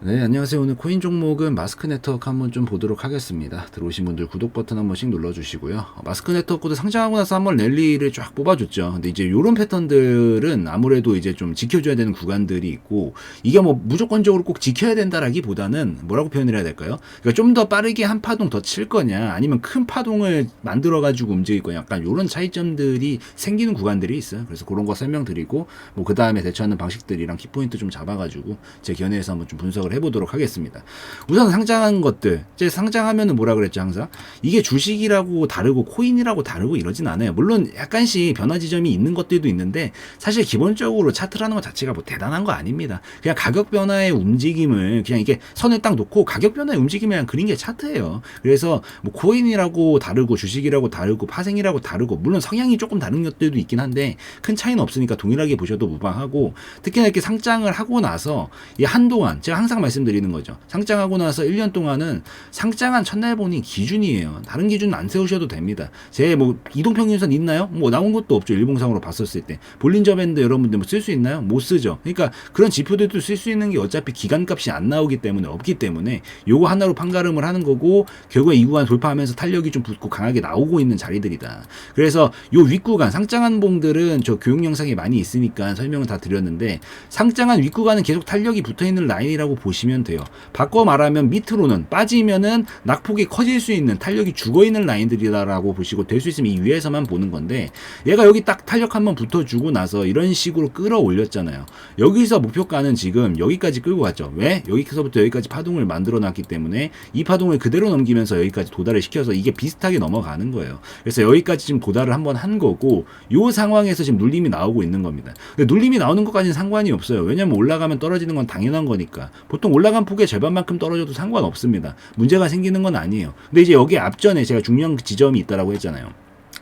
네, 안녕하세요. 오늘 코인 종목은 마스크 네트워크 한번 좀 보도록 하겠습니다. 들어오신 분들 구독 버튼 한 번씩 눌러주시고요. 마스크 네트워크도 상장하고 나서 한번 랠리를 쫙 뽑아줬죠. 근데 이제 요런 패턴들은 아무래도 이제 좀 지켜줘야 되는 구간들이 있고, 이게 뭐 무조건적으로 꼭 지켜야 된다라기보다는 뭐라고 표현을 해야 될까요? 그러니까 좀 더 빠르게 한 파동 더 칠 거냐, 아니면 큰 파동을 만들어가지고 움직일 거냐, 약간 요런 차이점들이 생기는 구간들이 있어요. 그래서 그런 거 설명드리고, 뭐 그 다음에 대처하는 방식들이랑 키포인트 좀 잡아가지고 제 견해에서 한번 좀 분석을 해보도록 하겠습니다. 우선 상장한 것들, 이제 상장하면은 뭐라 그랬죠, 항상 이게 주식이라고 다르고 코인이라고 다르고 이러진 않아요. 물론 약간씩 변화 지점이 있는 것들도 있는데, 사실 기본적으로 차트라는 것 자체가 뭐 대단한 거 아닙니다. 그냥 가격 변화의 움직임을 그냥 이게 선을 딱 놓고 가격 변화의 움직임을 그냥 그린 게 차트예요. 그래서 뭐 코인이라고 다르고 주식이라고 다르고 파생이라고 다르고, 물론 성향이 조금 다른 것들도 있긴 한데 큰 차이는 없으니까 동일하게 보셔도 무방하고, 특히나 이렇게 상장을 하고 나서 이 한동안 제가 항상 말씀드리는 거죠. 상장하고 나서 1년 동안은 상장한 첫날 본이 기준이에요. 다른 기준은 안 세우셔도 됩니다. 제 뭐 이동평균선 있나요? 뭐 나온 것도 없죠. 일봉상으로 봤었을 때. 볼린저 밴드 여러분들 뭐 쓸 수 있나요? 못 쓰죠. 그러니까 그런 지표들도 쓸 수 있는 게 어차피 기간값이 안 나오기 때문에 없기 때문에 요거 하나로 판가름을 하는 거고, 결국에 이 구간 돌파하면서 탄력이 좀 붙고 강하게 나오고 있는 자리들이다. 그래서 요 윗구간 상장한 봉들은 저 교육 영상이 많이 있으니까 설명을 다 드렸는데, 상장한 윗구간은 계속 탄력이 붙어있는 라인이라고 보시면 돼요. 바꿔 말하면 밑으로는 빠지면은 낙폭이 커질 수 있는, 탄력이 죽어있는 라인들이다라고 보시고, 될 수 있으면 이 위에서만 보는 건데, 얘가 여기 딱 탄력 한번 붙어주고 나서 이런 식으로 끌어올렸잖아요. 여기서 목표가는 지금 여기까지 끌고 갔죠. 왜? 여기서부터 여기까지 파동을 만들어 놨기 때문에 이 파동을 그대로 넘기면서 여기까지 도달을 시켜서 이게 비슷하게 넘어가는 거예요. 그래서 여기까지 지금 도달을 한번 한 거고, 요 상황에서 지금 눌림이 나오고 있는 겁니다. 눌림이 나오는 것까지는 상관이 없어요. 왜냐면 올라가면 떨어지는 건 당연한 거니까. 보통 올라간 폭의 절반만큼 떨어져도 상관없습니다. 문제가 생기는 건 아니에요. 근데 이제 여기 앞전에 제가 중요한 지점이 있다라고 했잖아요.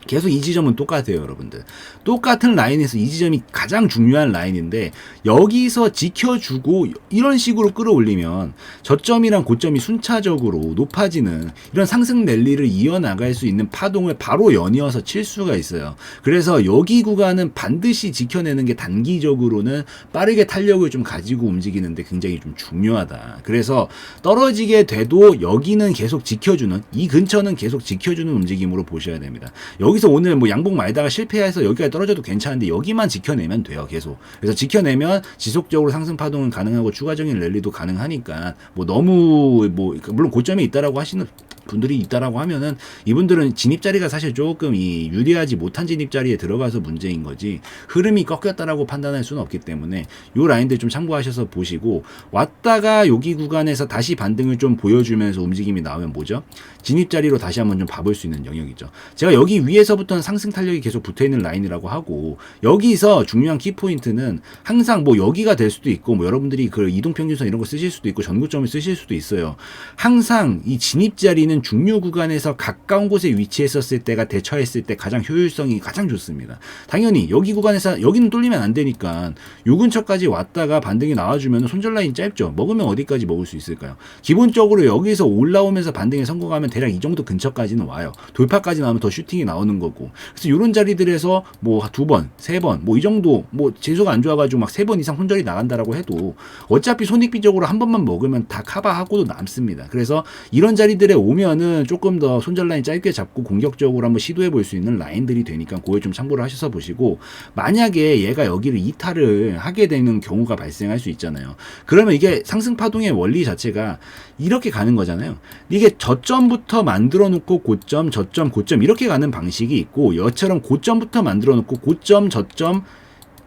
계속 이 지점은 똑같아요, 여러분들. 똑같은 라인에서 이 지점이 가장 중요한 라인인데, 여기서 지켜주고 이런 식으로 끌어올리면 저점이랑 고점이 순차적으로 높아지는 이런 상승 랠리를 이어나갈 수 있는 파동을 바로 연이어서 칠 수가 있어요. 그래서 여기 구간은 반드시 지켜내는 게 단기적으로는 빠르게 탄력을 좀 가지고 움직이는데 굉장히 좀 중요하다. 그래서 떨어지게 돼도 여기는 계속 지켜주는, 이 근처는 계속 지켜주는 움직임으로 보셔야 됩니다. 여기서 오늘 뭐 양봉 말다가 실패해서 여기까지 떨어져도 괜찮은데 여기만 지켜내면 돼요, 계속. 그래서 지켜내면 지속적으로 상승 파동은 가능하고 추가적인 랠리도 가능하니까, 뭐 너무 뭐 물론 고점에 있다라고 하시는 분들이 있다라고 하면은, 이분들은 진입자리가 사실 조금 이 유리하지 못한 진입자리에 들어가서 문제인 거지, 흐름이 꺾였다라고 판단할 수는 없기 때문에 요 라인들 좀 참고하셔서 보시고, 왔다가 여기 구간에서 다시 반등을 좀 보여주면서 움직임이 나오면 뭐죠? 진입자리로 다시 한번 좀 봐볼 수 있는 영역이죠. 제가 여기 위에서부터는 상승 탄력이 계속 붙어있는 라인이라고 하고, 여기서 중요한 키포인트는 항상 뭐 여기가 될 수도 있고, 뭐 여러분들이 그 이동평균선 이런 거 쓰실 수도 있고 전고점을 쓰실 수도 있어요. 항상 이 진입자리는 중요 구간에서 가까운 곳에 위치했었을 때가 대처했을 때 가장 효율성이 가장 좋습니다. 당연히 여기 구간에서 여기는 뚫리면 안 되니까 요 근처까지 왔다가 반등이 나와주면 손절 라인 짧죠. 먹으면 어디까지 먹을 수 있을까요? 기본적으로 여기서 올라오면서 반등에 성공하면 대략 이 정도 근처까지는 와요. 돌파까지 나오면 더 슈팅이 나오는 거고. 그래서 이런 자리들에서 뭐 두 번, 세 번, 뭐 이 정도, 뭐 재수가 안 좋아가지고 막 세 번 이상 손절이 나간다라고 해도 어차피 손익비적으로 한 번만 먹으면 다 커버하고도 남습니다. 그래서 이런 자리들에 오면은 조금 더 손절 라인 짧게 잡고 공격적으로 한번 시도해 볼 수 있는 라인들이 되니까 그걸 좀 참고를 하셔서 보시고, 만약에 얘가 여기를 이탈을 하게 되는 경우가 발생할 수 있잖아요. 그러면 이게 상승 파동의 원리 자체가 이렇게 가는 거잖아요. 이게 저점부터 만들어 놓고 고점, 저점, 고점 이렇게 가는 방식이 있고, 여처럼 고점부터 만들어 놓고 고점, 저점,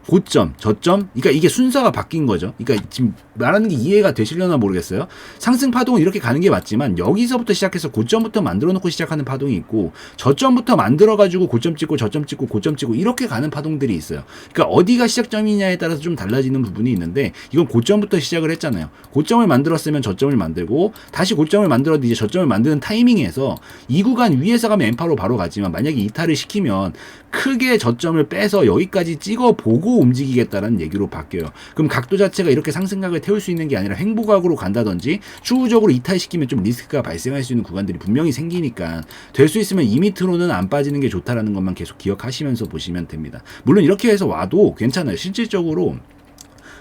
고점, 저점, 그러니까 이게 순서가 바뀐 거죠. 그러니까 지금 말하는 게 이해가 되시려나 모르겠어요. 상승 파동은 이렇게 가는 게 맞지만, 여기서부터 시작해서 고점부터 만들어 놓고 시작하는 파동이 있고, 저점부터 만들어 가지고 고점 찍고 저점 찍고 고점 찍고 이렇게 가는 파동들이 있어요. 그러니까 어디가 시작점이냐에 따라서 좀 달라지는 부분이 있는데, 이건 고점부터 시작을 했잖아요. 고점을 만들었으면 저점을 만들고, 다시 고점을 만들어도 이제 저점을 만드는 타이밍에서 이 구간 위에서 가면 엠파로 바로 가지만, 만약에 이탈을 시키면 크게 저점을 빼서 여기까지 찍어 보고 움직이겠다라는 얘기로 바뀌어요. 그럼 각도 자체가 이렇게 상승각을 태울 수 있는 게 아니라 횡보각으로 간다든지 추후적으로 이탈시키면 좀 리스크가 발생할 수 있는 구간들이 분명히 생기니까, 될 수 있으면 이 밑으로는 안 빠지는 게 좋다라는 것만 계속 기억하시면서 보시면 됩니다. 물론 이렇게 해서 와도 괜찮아요. 실질적으로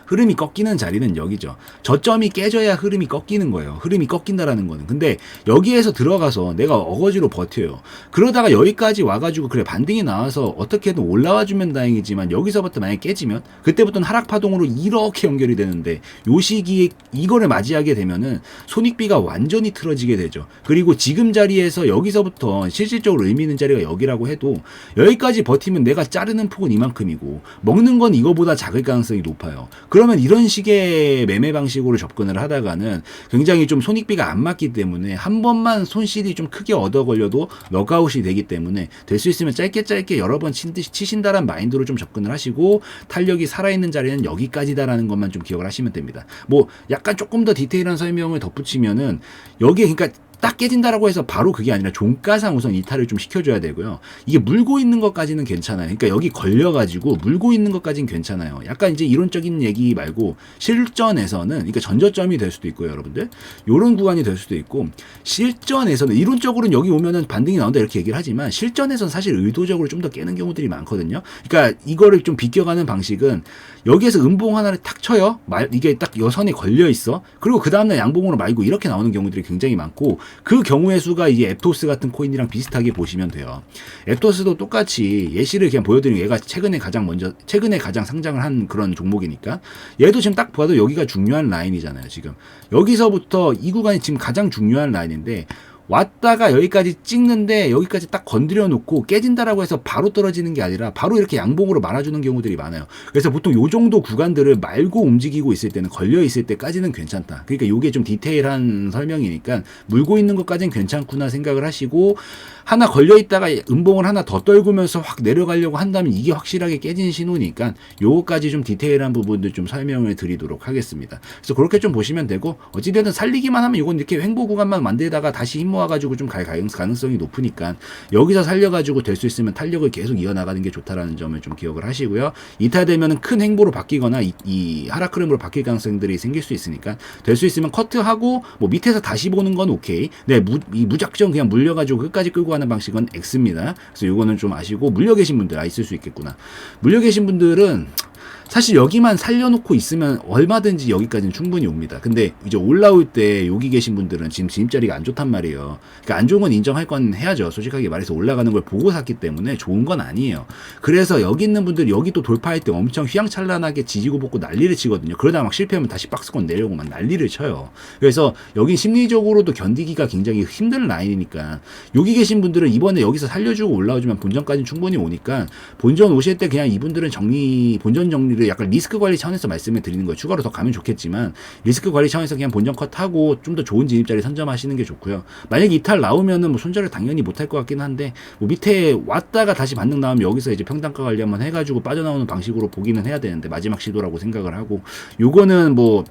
흐름이 꺾이는 자리는 여기죠. 저점이 깨져야 흐름이 꺾이는 거예요. 흐름이 꺾인다라는 거는. 근데 여기에서 들어가서 내가 어거지로 버텨요. 그러다가 여기까지 와가지고 그래 반등이 나와서 어떻게든 올라와주면 다행이지만 여기서부터 만약에 깨지면 그때부터는 하락 파동으로 이렇게 연결이 되는데 요 시기에 이거를 맞이하게 되면은 손익비가 완전히 틀어지게 되죠. 그리고 지금 자리에서 여기서부터 실질적으로 의미 있는 자리가 여기라고 해도 여기까지 버티면 내가 자르는 폭은 이만큼이고 먹는 건 이거보다 작을 가능성이 높아요. 그러면 이런 식의 매매 방식으로 접근을 하다가는 굉장히 좀 손익비가 안 맞기 때문에 한 번만 손실이 좀 크게 얻어 걸려도 넉아웃이 되기 때문에 될 수 있으면 짧게 여러 번 치신다란 마인드로 좀 접근을 하시고 탄력이 살아있는 자리는 여기까지다라는 것만 좀 기억을 하시면 됩니다. 뭐 약간 조금 더 디테일한 설명을 덧붙이면은 여기에 그러니까 딱 깨진다라고 해서 바로 그게 아니라 종가상 우선 이탈을 좀 시켜줘야 되고요. 이게 물고 있는 것까지는 괜찮아요. 그러니까 여기 걸려가지고 물고 있는 것까지는 괜찮아요. 약간 이제 이론적인 얘기 말고 실전에서는 그러니까 전저점이 될 수도 있고요, 여러분들. 요런 구간이 될 수도 있고 실전에서는 이론적으로는 여기 오면은 반등이 나온다 이렇게 얘기를 하지만 실전에서는 사실 의도적으로 좀 더 깨는 경우들이 많거든요. 그러니까 이거를 좀 비껴가는 방식은 여기에서 음봉 하나를 탁 쳐요. 이게 딱 여선에 걸려 있어. 그리고 그 다음날 양봉으로 말고 이렇게 나오는 경우들이 굉장히 많고 그 경우의 수가 이제 앱토스 같은 코인이랑 비슷하게 보시면 돼요. 앱토스도 똑같이 예시를 그냥 보여드리면 얘가 최근에 가장 상장을 한 그런 종목이니까 얘도 지금 딱 봐도 여기가 중요한 라인이잖아요. 지금 여기서부터 이 구간이 지금 가장 중요한 라인인데 왔다가 여기까지 찍는데 여기까지 딱 건드려 놓고 깨진다라고 해서 바로 떨어지는 게 아니라 바로 이렇게 양봉으로 말아주는 경우들이 많아요. 그래서 보통 요 정도 구간들을 말고 움직이고 있을 때는 걸려 있을 때까지는 괜찮다. 그러니까 요게 좀 디테일한 설명이니까 물고 있는 것까지는 괜찮구나 생각을 하시고 하나 걸려 있다가 음봉을 하나 더 떨구면서 확 내려가려고 한다면 이게 확실하게 깨진 신호니까 요거까지 좀 디테일한 부분들 좀 설명을 드리도록 하겠습니다. 그래서 그렇게 좀 보시면 되고 어찌되든 살리기만 하면 이건 이렇게 횡보 구간만 만들다가 다시 힘 모아가지고 좀 갈 가능성이 높으니까 여기서 살려가지고 될 수 있으면 탄력을 계속 이어나가는 게 좋다라는 점을 좀 기억을 하시고요. 이탈되면은 큰 횡보로 바뀌거나 이 하락 흐름으로 바뀔 가능성들이 생길 수 있으니까 될 수 있으면 커트하고 뭐 밑에서 다시 보는 건 오케이. 네, 무작정 그냥 물려가지고 끝까지 끌고 가는 방식은 X입니다. 그래서 요거는 좀 아시고 물려 계신 분들 있을 수 있겠구나. 물려 계신 분들은 사실 여기만 살려놓고 있으면 얼마든지 여기까지는 충분히 옵니다. 근데 이제 올라올 때 여기 계신 분들은 지금 진입자리가 안 좋단 말이에요. 그러니까 안 좋은 건 인정할 건 해야죠. 솔직하게 말해서 올라가는 걸 보고 샀기 때문에 좋은 건 아니에요. 그래서 여기 있는 분들 여기 또 돌파할 때 엄청 휘황찬란하게 지지고 볶고 난리를 치거든요. 그러다 막 실패하면 다시 박스권 내려오고 막 난리를 쳐요. 그래서 여긴 심리적으로도 견디기가 굉장히 힘든 라인이니까 여기 계신 분들은 이번에 여기서 살려주고 올라오지만 본전까지는 충분히 오니까 본전 오실 때 그냥 이분들은 본전 정리를 약간 리스크 관리 차원에서 말씀을 드리는 거예요. 추가로 더 가면 좋겠지만 리스크 관리 차원에서 그냥 본전 컷하고 좀 더 좋은 진입자리 선점하시는 게 좋고요. 만약에 이탈 나오면은 뭐 손절을 당연히 못할 것 같긴 한데 뭐 밑에 왔다가 다시 반등 나오면 여기서 이제 평단가 관리 한번 해가지고 빠져나오는 방식으로 보기는 해야 되는데 마지막 시도라고 생각을 하고 요거는 뭐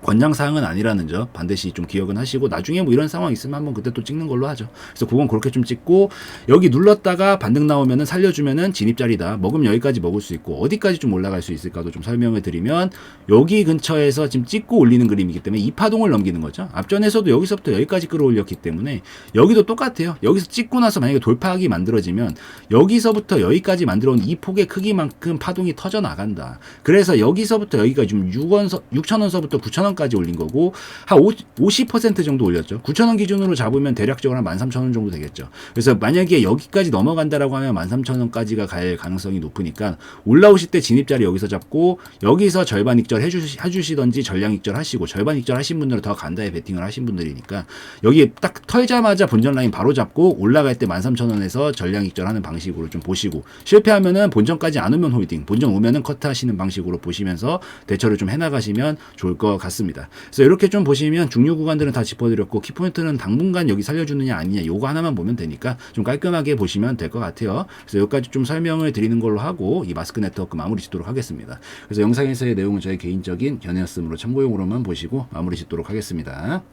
권장사항은 아니라는 점 반드시 좀 기억은 하시고 나중에 뭐 이런 상황 있으면 한번 그때 또 찍는 걸로 하죠. 그래서 그건 그렇게 좀 찍고 여기 눌렀다가 반등 나오면은 살려주면은 진입자리다. 먹으면 여기까지 먹을 수 있고 어디까지 좀 올라갈 수 있을까도 좀 설명을 드리면 여기 근처에서 지금 찍고 올리는 그림이기 때문에 이 파동을 넘기는 거죠. 앞전에서도 여기서부터 여기까지 끌어올렸기 때문에 여기도 똑같아요. 여기서 찍고 나서 만약에 돌파하기 만들어지면 여기서부터 여기까지 만들어온 이 폭의 크기만큼 파동이 터져 나간다. 그래서 여기서부터 여기가 좀 6,000원서부터 9,000원 까지 올린 거고 한 50% 정도 올렸죠. 9,000원 기준으로 잡으면 대략적으로 한 13,000원 정도 되겠죠. 그래서 만약에 여기까지 넘어간다라고 하면 13,000원까지가 갈 가능성이 높으니까 올라오실 때 진입자리 여기서 잡고 여기서 절반 익절 해주시던지 전량 익절 하시고 절반 익절 하신 분들은 더 간다에 베팅을 하신 분들이니까 여기 딱 털자마자 본전 라인 바로 잡고 올라갈 때 13,000원에서 전량 익절하는 방식으로 좀 보시고 실패하면은 본전까지 안 오면 홀딩, 본전 오면은 커트 하시는 방식으로 보시면서 대처를 좀 해나가시면 좋을 것 같습니다. 그래서 이렇게 좀 보시면 중요 구간들은 다 짚어드렸고 키포인트는 당분간 여기 살려주느냐 아니냐 요거 하나만 보면 되니까 좀 깔끔하게 보시면 될 것 같아요. 그래서 여기까지 좀 설명을 드리는 걸로 하고 이 마스크 네트워크 마무리 짓도록 하겠습니다. 그래서 영상에서의 내용은 저의 개인적인 견해였으므로 참고용으로만 보시고 마무리 짓도록 하겠습니다.